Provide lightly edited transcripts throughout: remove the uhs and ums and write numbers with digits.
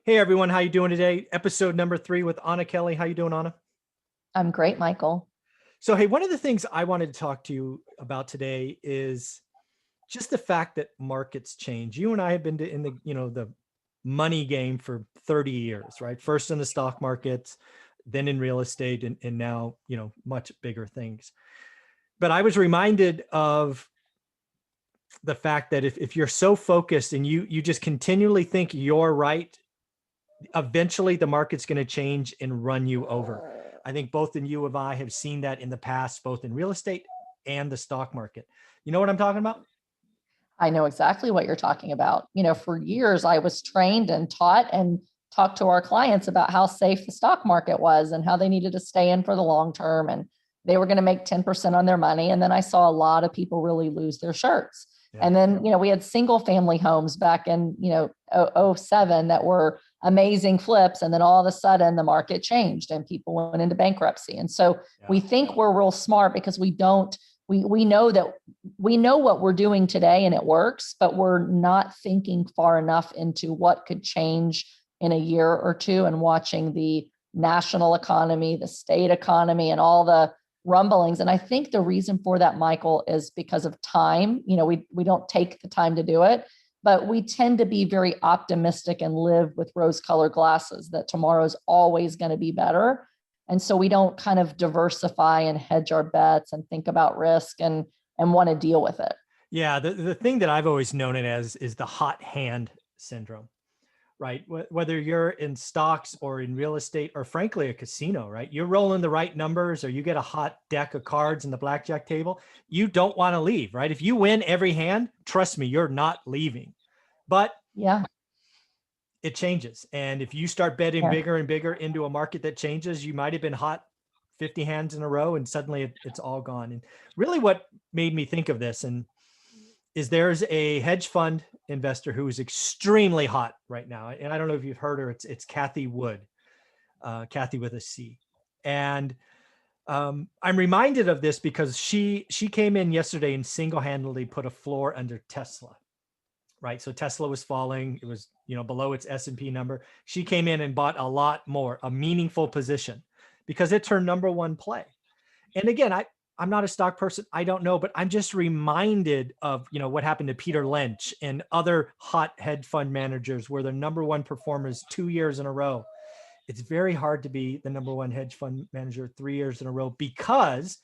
Hey everyone, how you doing today? Episode number 3 with Anna Kelly. How you doing, Anna? I'm great, Michael. So, hey, one of the things I wanted to talk to you about today is just the fact that markets change. You and I have been in the money game for 30 years, right? First in the stock markets, then in real estate, and now much bigger things. But I was reminded of the fact that if you're so focused and you just continually think you're right, eventually the market's going to change and run you over. I think both in you and I have seen that in the past, both in real estate and the stock market. You know what I'm talking about? I know exactly what you're talking about. For years, I was trained and taught and talked to our clients about how safe the stock market was and how they needed to stay in for the long term and they were going to make 10% on their money. And then I saw a lot of people really lose their shirts. Yeah. And then, we had single family homes back in, '07 that were amazing flips. And then all of a sudden the market changed and people went into bankruptcy. And so we think we're real smart because we don't, we know that we know what we're doing today and it works, but we're not thinking far enough into what could change in a year or two and watching the national economy, the state economy, and all the rumblings. And I think the reason for that, Michael, is because of time. We don't take the time to do it, but we tend to be very optimistic and live with rose-colored glasses that tomorrow's always going to be better. And so we don't kind of diversify and hedge our bets and think about risk and want to deal with it. Yeah. The thing that I've always known it as is the hot hand syndrome, right? Whether you're in stocks or in real estate or frankly, a casino, right? You're rolling the right numbers or you get a hot deck of cards in the blackjack table. You don't want to leave, right? If you win every hand, trust me, you're not leaving. But Yeah. it changes. And if you start betting bigger and bigger into a market that changes, you might have been hot 50 hands in a row and suddenly it's all gone. And really what made me think of this is there's a hedge fund investor who is extremely hot right now. And I don't know if you've heard her. It's Kathy Wood, Kathy with a C. And I'm reminded of this because she came in yesterday and single-handedly put a floor under Tesla. Right. So Tesla was falling. It was, below its S&P number. She came in and bought a lot more, a meaningful position because it's her number one play. And again, I'm not a stock person. I don't know, but I'm just reminded of, what happened to Peter Lynch and other hot hedge fund managers where the number one performers 2 years in a row. It's very hard to be the number one hedge fund manager 3 years in a row because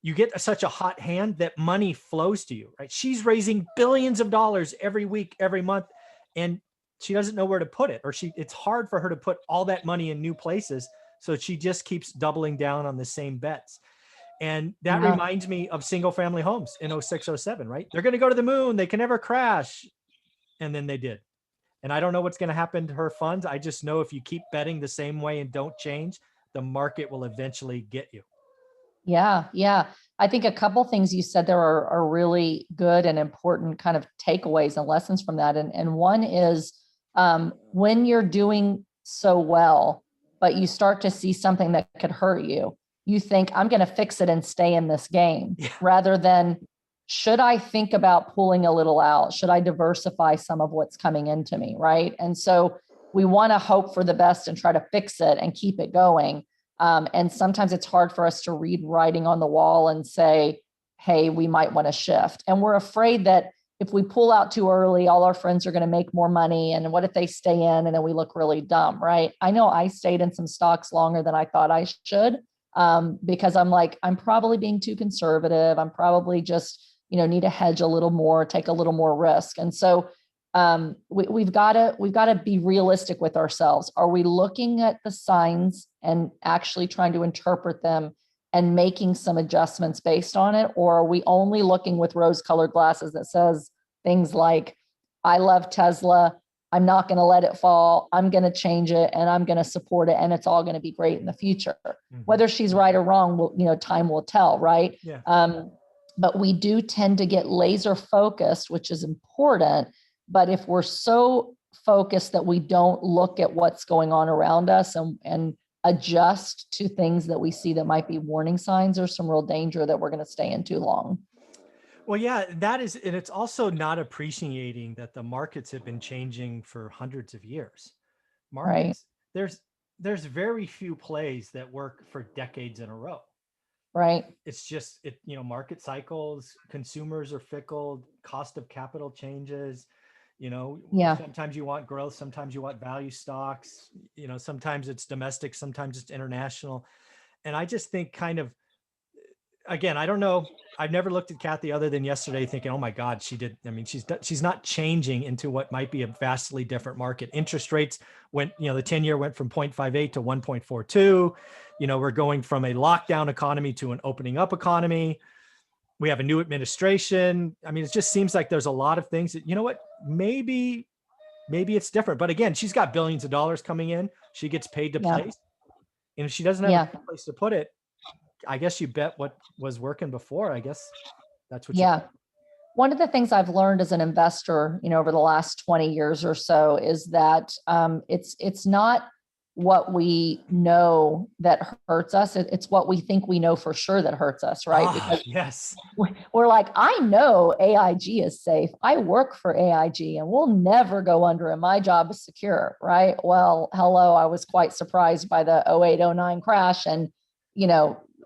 you get such a hot hand that money flows to you, right? She's raising billions of dollars every week, every month, and she doesn't know where to put it, or it's hard for her to put all that money in new places. So she just keeps doubling down on the same bets. And that reminds me of single family homes in 06, 07, right? They're going to go to the moon. They can never crash. And then they did. And I don't know what's going to happen to her funds. I just know if you keep betting the same way and don't change, the market will eventually get you. Yeah, yeah. I think a couple things you said there are really good and important kind of takeaways and lessons from that. And one is when you're doing so well, but you start to see something that could hurt you, you think, I'm going to fix it and stay in this game rather than, should I think about pulling a little out? Should I diversify some of what's coming into me? Right. And so we want to hope for the best and try to fix it and keep it going. And sometimes it's hard for us to read writing on the wall and say, hey, we might want to shift. And we're afraid that if we pull out too early, all our friends are going to make more money. And what if they stay in and then we look really dumb, right? I know I stayed in some stocks longer than I thought I should because I'm like, I'm probably being too conservative. I'm probably just, need to hedge a little more, take a little more risk. And so we've got to be realistic with ourselves. Are we looking at the signs and actually trying to interpret them and making some adjustments based on it? Or are we only looking with rose-colored glasses that says things like, I love Tesla, I'm not going to let it fall, I'm going to change it, and I'm going to support it, and it's all going to be great in the future. Mm-hmm. Whether she's right or wrong, time will tell, right? Yeah. But we do tend to get laser focused, which is important. But if we're so focused that we don't look at what's going on around us and adjust to things that we see that might be warning signs, or some real danger that we're going to stay in too long. Well, yeah, that is, and it's also not appreciating that the markets have been changing for hundreds of years, markets, there's very few plays that work for decades in a row. Right. It's just market cycles, consumers are fickle, cost of capital changes. Yeah. Sometimes you want growth, sometimes you want value stocks, sometimes it's domestic, sometimes it's international. And I just think again, I don't know. I've never looked at Kathy other than yesterday thinking, oh my God, she's not changing into what might be a vastly different market. Interest rates went, the 10-year went from 0.58 to 1.42. We're going from a lockdown economy to an opening up economy. We have a new administration. It just seems like there's a lot of things that, maybe it's different. But again, she's got billions of dollars coming in. She gets paid to place. And if she doesn't have a place to put it, I guess you bet what was working before. I guess that's what One of the things I've learned as an investor, over the last 20 years or so is that it's not what we know that hurts us. It's what we think we know for sure that hurts us, right? Because yes. We're like, I know AIG is safe. I work for AIG and we'll never go under and my job is secure, right? Well, hello, I was quite surprised by the 08-09 crash and,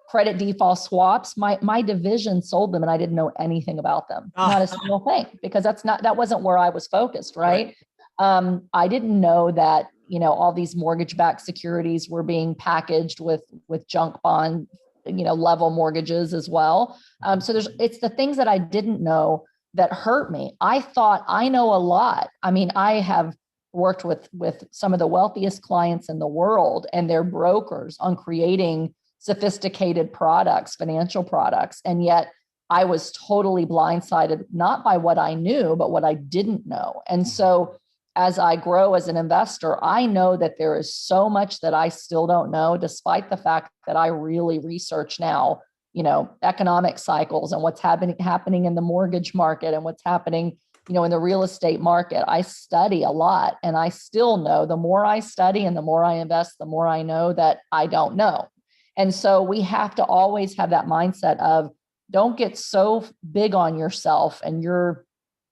credit default swaps. My division sold them and I didn't know anything about them. Not a single thing, because that wasn't where I was focused, right? I didn't know that, all these mortgage-backed securities were being packaged with junk bond, level mortgages as well. So it's the things that I didn't know that hurt me. I thought I know a lot. I have worked with some of the wealthiest clients in the world and their brokers on creating sophisticated products, financial products. And yet I was totally blindsided, not by what I knew, but what I didn't know. And so as I grow as an investor, I know that there is so much that I still don't know, despite the fact that I really research now, economic cycles and what's happening in the mortgage market and what's happening, in the real estate market. I study a lot and I still know the more I study and the more I invest, the more I know that I don't know. And so we have to always have that mindset of don't get so big on yourself and your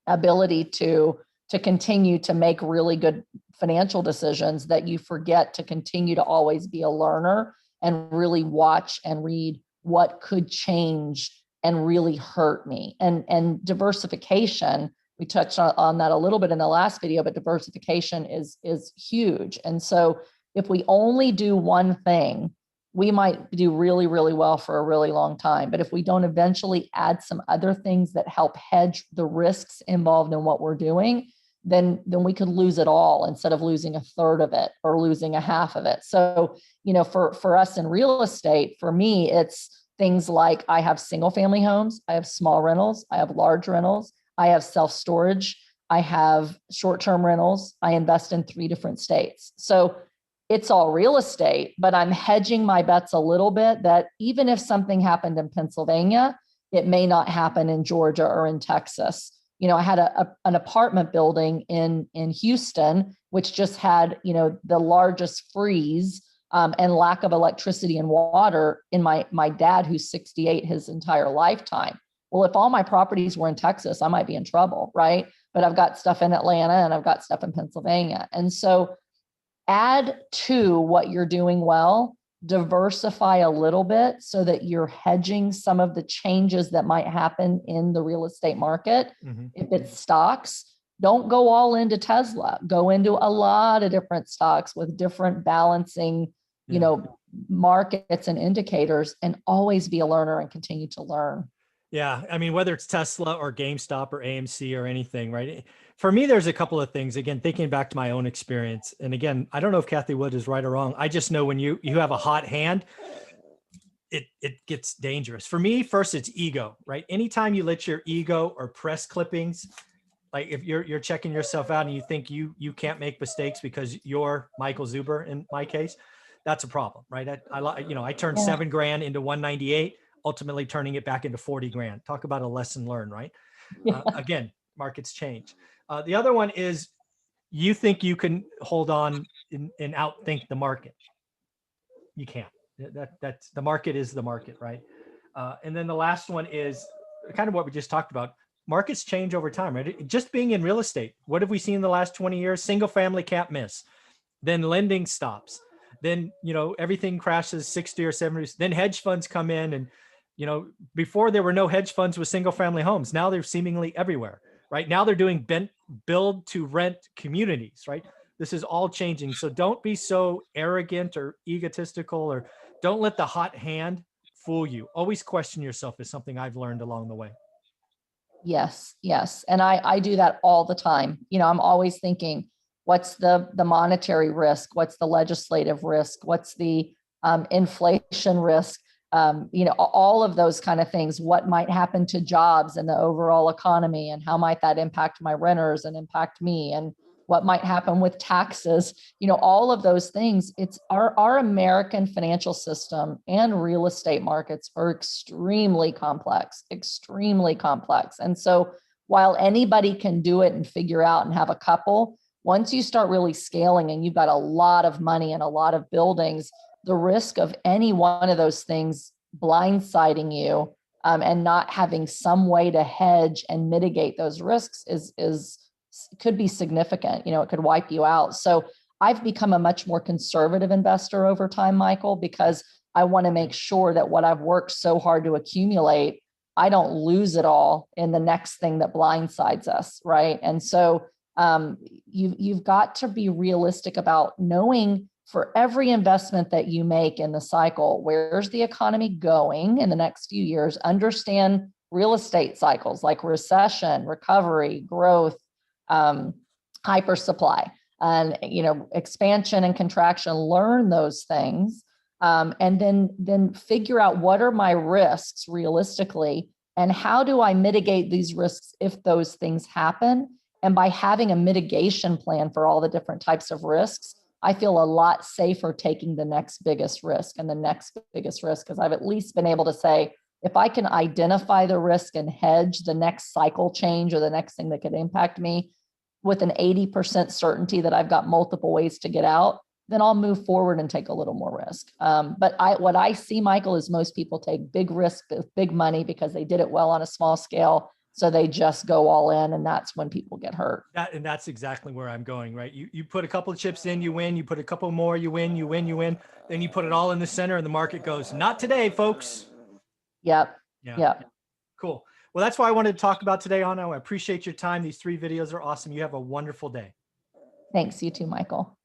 ability to continue to make really good financial decisions that you forget to continue to always be a learner and really watch and read what could change and really hurt me. And diversification, we touched on that a little bit in the last video, but diversification is huge. And so if we only do one thing, we might do really, really well for a really long time. But if we don't eventually add some other things that help hedge the risks involved in what we're doing, then we could lose it all instead of losing a third of it or losing a half of it. So, for us in real estate, for me, it's things like I have single family homes, I have small rentals, I have large rentals, I have self-storage, I have short-term rentals, I invest in 3 different states. So it's all real estate, but I'm hedging my bets a little bit that even if something happened in Pennsylvania, it may not happen in Georgia or in Texas. I had an apartment building in Houston, which just had, the largest freeze and lack of electricity and water in my dad, who's 68, his entire lifetime. Well, if all my properties were in Texas, I might be in trouble, right? But I've got stuff in Atlanta and I've got stuff in Pennsylvania. And so add to what you're doing well, diversify a little bit so that you're hedging some of the changes that might happen in the real estate market. Mm-hmm. If it's stocks, don't go all into Tesla. Go into a lot of different stocks with different balancing, markets and indicators, and always be a learner and continue to learn. Yeah. Whether it's Tesla or GameStop or AMC or anything, right? For me, there's a couple of things, again, thinking back to my own experience. And again, I don't know if Kathy Wood is right or wrong. I just know when you have a hot hand, it gets dangerous. For me, first, it's ego, right? Anytime you let your ego or press clippings, like if you're checking yourself out and you think you can't make mistakes because you're Michael Zuber, in my case, that's a problem, right? I turned $7,000 into 198, ultimately turning it back into 40 grand. Talk about a lesson learned, right? Again, markets change. The other one is you think you can hold on and outthink the market. You can't. That's the market is the market, right? And then the last one is kind of what we just talked about. Markets change over time, right? Just being in real estate, what have we seen in the last 20 years? Single family can't miss. then lending stops. Then, everything crashes 60 or 70. Then hedge funds come in, and, before there were no hedge funds with single family homes. Now they're seemingly everywhere, right? Now they're doing build to rent communities, right? This is all changing. So don't be so arrogant or egotistical, or don't let the hot hand fool you. Always question yourself is something I've learned along the way. Yes, yes. And I do that all the time. I'm always thinking, what's the monetary risk? What's the legislative risk? What's the inflation risk? All of those kind of things. What might happen to jobs and the overall economy, and how might that impact my renters and impact me? And what might happen with taxes? All of those things. It's our American financial system and real estate markets are extremely complex. And so while anybody can do it and figure out and have a couple, once you start really scaling and you've got a lot of money and a lot of buildings, the risk of any one of those things blindsiding you and not having some way to hedge and mitigate those risks could be significant. It could wipe you out. So I've become a much more conservative investor over time, Michael, because I want to make sure that what I've worked so hard to accumulate, I don't lose it all in the next thing that blindsides us, right? And so you've got to be realistic about knowing, for every investment that you make in the cycle, where's the economy going in the next few years? Understand real estate cycles like recession, recovery, growth, hyper supply, and expansion and contraction. Learn those things, and then figure out what are my risks realistically, and how do I mitigate these risks if those things happen. And by having a mitigation plan for all the different types of risks, I feel a lot safer taking the next biggest risk and the next biggest risk, because I've at least been able to say, if I can identify the risk and hedge the next cycle change or the next thing that could impact me with an 80% certainty that I've got multiple ways to get out, then I'll move forward and take a little more risk. But what I see, Michael, is most people take big risk with big money because they did it well on a small scale. So they just go all in, and that's when people get hurt. And that's exactly where I'm going, right? You put a couple of chips in, you win. You put a couple more, you win, you win, you win. Then you put it all in the center, and the market goes, not today, folks. Yep. Yeah. Yep. Cool. Well, that's what I wanted to talk about today, Anna. I appreciate your time. These 3 videos are awesome. You have a wonderful day. Thanks. You too, Michael.